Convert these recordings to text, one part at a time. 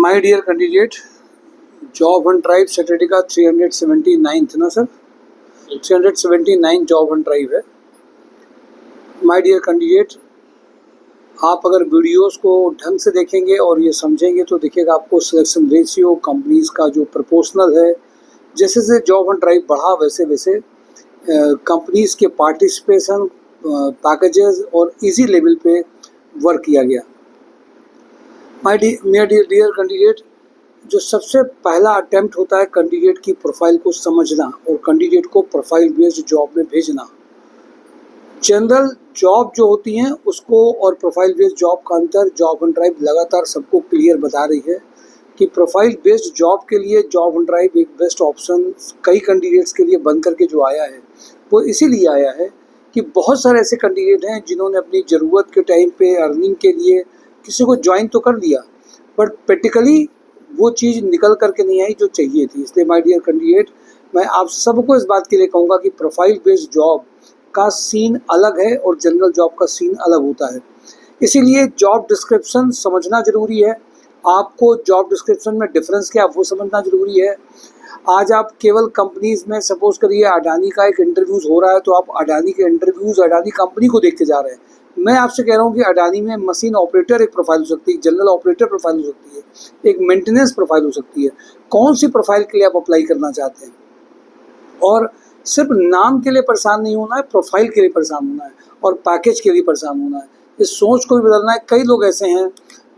My dear candidate, job on drive Saturday का 379 ना sir, 379 job on drive है। My dear candidate, आप अगर वीडियोस को ढंग से देखेंगे और ये समझेंगे तो देखिएगा आपको सिलेक्शन रेशियो कंपनीज का जो प्रोपोर्शनल है, जैसे जैसे जॉब ऑन ड्राइव बढ़ा वैसे वैसे कंपनीज के पार्टिसिपेशन, पैकेजेस और इजी लेवल पे वर्क किया गया। माय डियर कैंडिडेट, जो सबसे पहला अटेम्प्ट होता है कैंडिडेट की प्रोफाइल को समझना और कैंडिडेट को प्रोफाइल बेस्ड जॉब में भेजना। जनरल जॉब जो होती हैं उसको और प्रोफाइल बेस्ड जॉब का अंतर जॉब ऑन ड्राइव लगातार सबको क्लियर बता रही है कि प्रोफाइल बेस्ड जॉब के लिए जॉब ऑन ड्राइव एक बेस्ट ऑप्शन कई कैंडिडेट्स के लिए बन करके जो आया है वो इसीलिए आया है कि बहुत सारे ऐसे कैंडिडेट हैं जिन्होंने अपनी ज़रूरत के टाइम पे अर्निंग के लिए किसी को ज्वाइन तो कर लिया, बट प्रैक्टिकली वो चीज़ निकल करके नहीं आई जो चाहिए थी। इसलिए माय डियर कैंडिडेट, मैं आप सबको इस बात के लिए कहूँगा कि प्रोफाइल बेस्ड जॉब का सीन अलग है और जनरल जॉब का सीन अलग होता है। इसीलिए जॉब डिस्क्रिप्शन समझना ज़रूरी है। आपको जॉब डिस्क्रिप्शन में डिफरेंस क्या वो समझना ज़रूरी है। आज आप केवल कंपनीज़ में सपोज करिए अडानी का एक इंटरव्यूज़ हो रहा है तो आप अडानी के इंटरव्यूज़ अडानी कंपनी को देख के जा रहे हैं। मैं आपसे कह रहा हूँ कि अडानी में मशीन ऑपरेटर एक प्रोफाइल हो सकती है, जनरल ऑपरेटर प्रोफाइल हो सकती है, एक मेंटेनेंस प्रोफाइल हो सकती है। कौन सी प्रोफाइल के लिए आप अप्लाई करना चाहते हैं? और सिर्फ नाम के लिए परेशान नहीं होना है, प्रोफाइल के लिए परेशान होना है और पैकेज के लिए परेशान होना है। इस सोच को भी बदलना है। कई लोग ऐसे हैं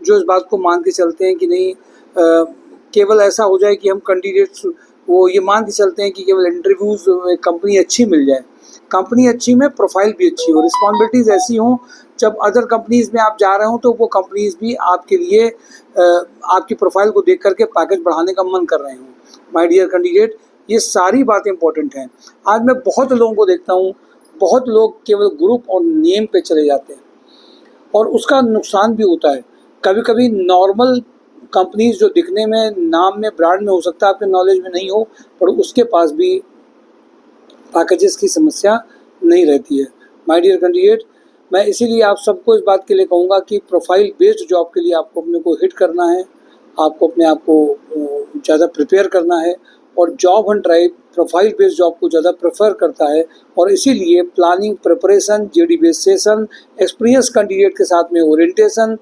जो इस बात को मान के चलते हैं कि नहीं, केवल ऐसा हो जाए कि हम कैंडिडेट्स वो ये मान के चलते हैं कि केवल इंटरव्यूज़ कंपनी अच्छी मिल जाए। कंपनी अच्छी में प्रोफाइल भी अच्छी हो, रिस्पॉन्सिबिलिटीज़ ऐसी हों, जब अदर कंपनीज़ में आप जा रहे हो तो वो कंपनीज़ भी आपके लिए आपकी प्रोफाइल को देख करके पैकेज बढ़ाने का मन कर रहे हों। माय डियर कैंडिडेट, ये सारी बातें इंपॉर्टेंट हैं। आज मैं बहुत लोगों को देखता हूँ, बहुत लोग केवल ग्रुप और नेम पे चले जाते हैं और उसका नुकसान भी होता है। कभी कभी नॉर्मल कंपनीज जो दिखने में, नाम में, ब्रांड में हो सकता है आपके नॉलेज में नहीं हो, पर उसके पास भी पैकेजेस की समस्या नहीं रहती है। माय डियर कैंडिडेट, मैं इसीलिए आप सबको इस बात के लिए कहूँगा कि प्रोफाइल बेस्ड जॉब के लिए आपको अपने को हिट करना है, आपको अपने आप को ज़्यादा प्रिपेयर करना है और job on drive profile based job को ज़्यादा प्रेफर करता है। और इसीलिए planning, preparation, JD based session, experience candidate के साथ में ओरिएंटेशन,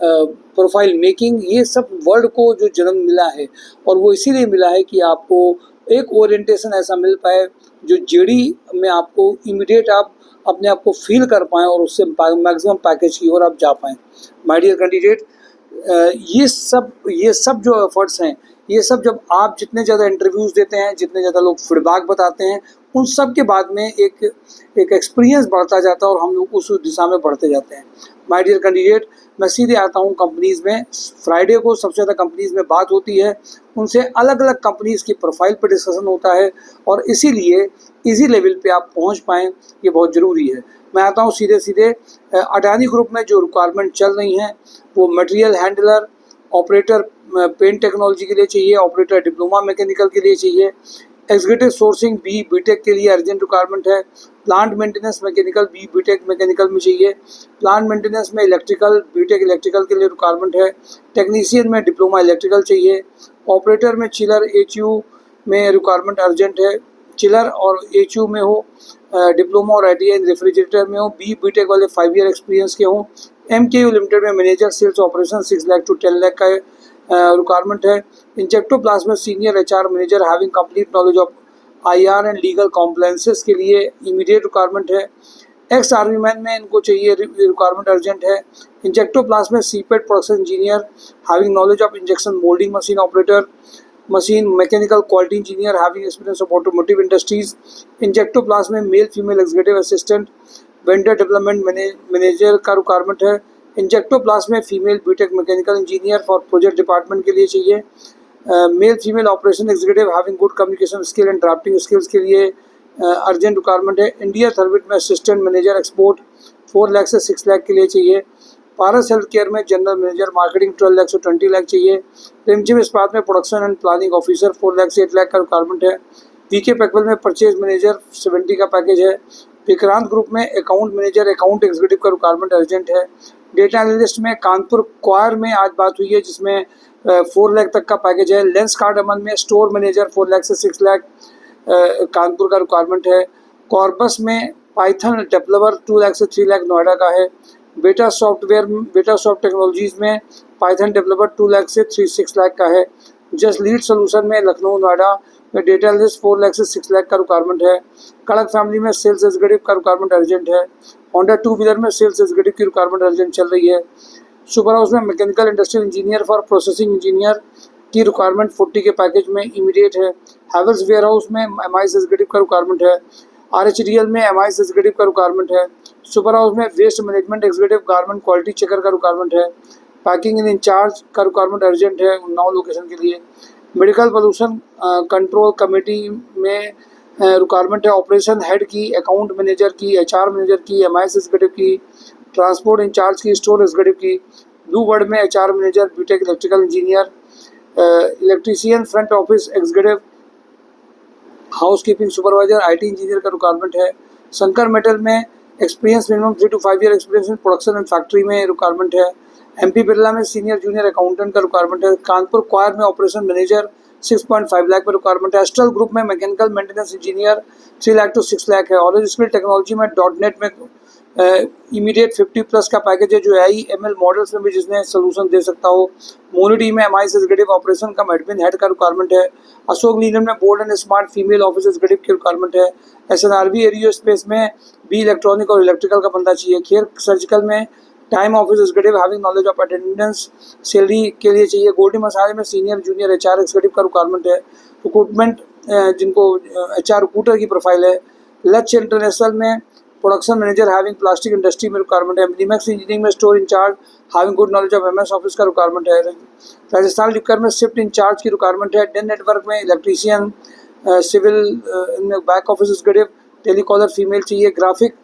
प्रोफाइल मेकिंग, ये सब वर्ड को जो जन्म मिला है और वो इसीलिए मिला है कि आपको एक ओरिएंटेशन ऐसा मिल पाए जो जेडी में आपको इमीडिएट आप अपने आप को फील कर पाएँ और उससे मैक्सिमम पैकेज की ओर आप जा पाएँ। माय डियर कैंडिडेट, ये सब जो एफर्ट्स हैं, ये सब जब आप जितने ज़्यादा इंटरव्यूज़ देते हैं, जितने ज़्यादा लोग फीडबैक बताते हैं, उन सब के बाद में एक एक्सपीरियंस बढ़ता जाता है और हम लोग उस दिशा में बढ़ते जाते हैं। माय डियर कैंडिडेट, मैं सीधे आता हूँ कंपनीज़ में। फ्राइडे को सबसे ज़्यादा कंपनीज़ में बात होती है, उनसे अलग अलग कंपनीज़ की प्रोफाइल पर डिस्कशन होता है और इसीलिए इजी लेवल पे आप पहुँच पाएँ, ये बहुत ज़रूरी है। मैं आता हूँ सीधे अडानी ग्रुप में जो रिक्वायरमेंट चल रही हैं वो material handler, operator paint technology के लिए चाहिए, ऑपरेटर डिप्लोमा मैकेनिकल के लिए चाहिए, एग्जीक्यूटिव सोर्सिंग बीटेक के लिए अर्जेंट रिक्वायरमेंट है, plant maintenance mechanical BTech mechanical में चाहिए, प्लांट मेंटेनेंस में इलेक्ट्रिकल बीटेक इलेक्ट्रिकल के लिए रिक्वायरमेंट है, टेक्नीशियन में डिप्लोमा इलेक्ट्रिकल चाहिए, ऑपरेटर में चिलर एचयू में रिक्वायरमेंट अर्जेंट है, चिलर और एचयू में हो, डिप्लोमा और आईटीआई रेफ्रिजरेटर में हो, बीटेक वाले 5 ईयर एक्सपीरियंस के हों, एमकेयू लिमिटेड में manager sales operation 6 lakh to 10 lakh का रिक्वायरमेंट है, Injectoplasma senior HR manager having complete knowledge of IR and legal compliances के लिए इमीडिएट रिक्वायरमेंट है, एक्स आर्मी मैन में इनको चाहिए, रिक्वायरमेंट अर्जेंट है, Injectoplasma CIPET production engineer having knowledge of injection moulding machine operator, machine mechanical quality engineer having experience of automotive industries, Injectoplasma male female executive assistant, vendor development manager का requirement है, Injectoplasma female BTech mechanical engineer for project department के लिए चाहिए, male female operation executive having good communication skill and drafting skills के लिए urgent requirement है, India थर्बिट में असिस्टेंट मैनेजर एक्सपोर्ट 4 लाख से 6 लाख के लिए चाहिए, पारस हेल्थ केयर में जनरल मैनेजर मार्केटिंग 12 लाख से 20 लाख चाहिए, रिमझिम इस्पात में production and planning officer 4 lakh से 8 लाख का रिक्वायरमेंट है, पीके पैकवेल में परचेज मैनेजर 70 का पैकेज है, विक्रांत ग्रुप में अकाउंट मैनेजर अकाउंट एग्जीक्यूटिव का रिक्वायरमेंट अर्जेंट है, डेटा एनालिस्ट में कानपुर क्वार में आज बात हुई है, जिसमें 4 लाख तक का पैकेज है। लेंस कार्डमन में स्टोर मैनेजर 4 लाख से 6 लाख कानपुर का रिक्वायरमेंट है। कॉर्पस में पाइथन डेवलपर 2 लाख से 3 लाख नोएडा का है। बेटा सॉफ्ट टेक्नोलॉजीज में पाइथन डेवलपर 2 लाख से 6 लाख का है। जस्ट लीड सोल्यूशन में लखनऊ नोएडा में डेटा एनालिस्ट 4 लाख से 6 लाख का रिक्वायरमेंट है। कड़क फैमिली में सेल्स एग्जीक्यूटिव का रिक्वायरमेंट अर्जेंट है। होंडा 2 व्हीलर में सेल्स एग्जीक्यूटिव की रिक्वायरमेंट अर्जेंट चल रही है। सुपर हाउस में mechanical industrial engineer for processing engineer की रिक्वायरमेंट 40 के पैकेज में इमीडिएट है। हैवेल्स वेयर हाउस में एमआईएस एग्जीक्यूटिव का रिक्वायरमेंट है। आरएचडीएल में एमआईएस एग्जीक्यूटिव का रिक्वायरमेंट है। सुपर हाउस में waste management executive garment quality checker का रिक्वायरमेंट है। पैकिंग इन इंचार्ज का रिक्वायरमेंट अर्जेंट है 9 लोकेशन के लिए। मेडिकल पोल्यूशन कंट्रोल कमेटी में रिक्वायरमेंट है ऑपरेशन हेड की, अकाउंट मैनेजर की, एचआर मैनेजर की, एमआईएस एग्जीक्यूटिव की, ट्रांसपोर्ट इंचार्ज की, स्टोर एग्जीक्यूटिव की। ब्लू वर्ड में HR manager, BTech electrical engineer, electrician, front office executive, housekeeping supervisor, IT engineer का रिक्वायरमेंट है। शंकर मेटल में experience minimum 3 to 5 year experience in production and factory में requirement है। MP Birla में senior junior accountant का requirement है। कानपुर क्वार में ऑपरेशन मैनेजर 6.5 लाख में रिक्वायरमेंट है। एस्ट्रल ग्रुप में mechanical maintenance engineer 3 lakh to 6 lakh है। ऑरेंज स्किल टेक्नोलॉजी में .NET में इमीडिएट 50+ का पैकेज है, जो AI/ML मॉडल्स में भी जिसने सोल्यूशन दे सकता हो। मोनिटी में एमआईएस एग्जीक्यूटिव ऑपरेशन का एडमिन हेड का रिक्वायरमेंट है। अशोक लीलन में bold and smart female office executive की रिक्वायरमेंट है। SNRB एरियो स्पेस में बी इलेक्ट्रॉनिक और इलेक्ट्रिकल का बंदा चाहिए। खेर सर्जिकल में time office executive having knowledge of attendance salary के लिए चाहिए। गोल्डी मसाले में सीनियर जूनियर एचआर एग्जीक्यूटिव का रिक्वायरमेंट है। रिक्रूटमेंट जिनको एचआर रिक्रूटर की प्रोफाइल है। लक्ष्य इंटरनेशनल में production manager having plastic industry में रिक्वायरमेंट है। लिमैक्स इंजीनियरिंग में store incharge having good knowledge of MS office का रिक्वायरमेंट है। राजस्थान लिक्कर में शिफ्ट इंचार्ज की रिक्वायरमेंट है। डेन नेटवर्क में इलेक्ट्रीशियन, सिविल इनमें back office executive, telecaller female चाहिए। ग्राफिक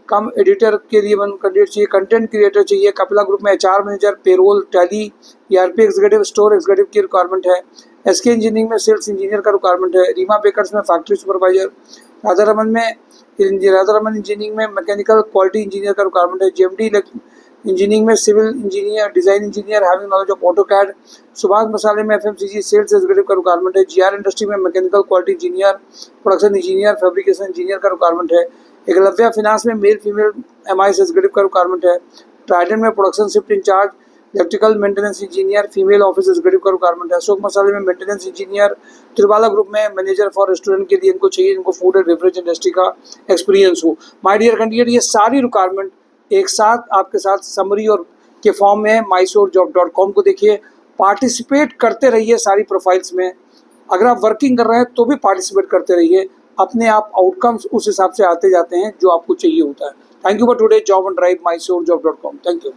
कम एडिटर के लिए 1 कैंडिडेट चाहिए। कंटेंट क्रिएटर चाहिए। कपिला ग्रुप में HR manager, payroll, tally, ERP executive, store executive की रिक्वायरमेंट है। एसके इंजीनियरिंग में सेल्स इंजीनियर का रिक्वायरमेंट है। रीमा बेकर्स में फैक्ट्री सुपरवाइजर। राधारमन इंजीनियरिंग में मैकेनिकल क्वालिटी इंजीनियर का रिक्वायरमेंट है। जेएमडी इंजीनियरिंग में civil engineer, design engineer having knowledge of AutoCAD. Subhash मसाले में FMCG सेल्स एग्जीक्यूटिव का रिक्वायरमेंट है। GR इंडस्ट्री में mechanical quality engineer, production engineer, fabrication engineer का रिक्वायरमेंट है। एकलव्य फाइनेंस में मेल फीमेल एमआईएस एग्जीक्यूटिव का रिक्वायरमेंट है। ट्राइडेंट में production shift in charge, electrical maintenance engineer, female office executive का रिक्वायरमेंट है। अशोक मसाले में मेंटेनेंस इंजीनियर। त्रिवाला ग्रुप में मैनेजर फॉर रेस्टोरेंट के लिए इनको चाहिए जिनको फूड एंड बेवरेज इंडस्ट्री का एक्सपीरियंस हो। माय डियर कैंडिडेट, ये सारी रिक्वायरमेंट एक साथ आपके साथ समरी और के फॉर्म में mysourcejob.com को देखिए, पार्टिसिपेट करते रहिए सारी प्रोफाइल्स में। अगर आप वर्किंग कर रहे हैं तो भी पार्टिसिपेट करते रहिए। अपने आप आउटकम्स उस हिसाब से आते जाते हैं जो आपको चाहिए होता है। Thank you for today job and drive mysourcejob.com। Thank you.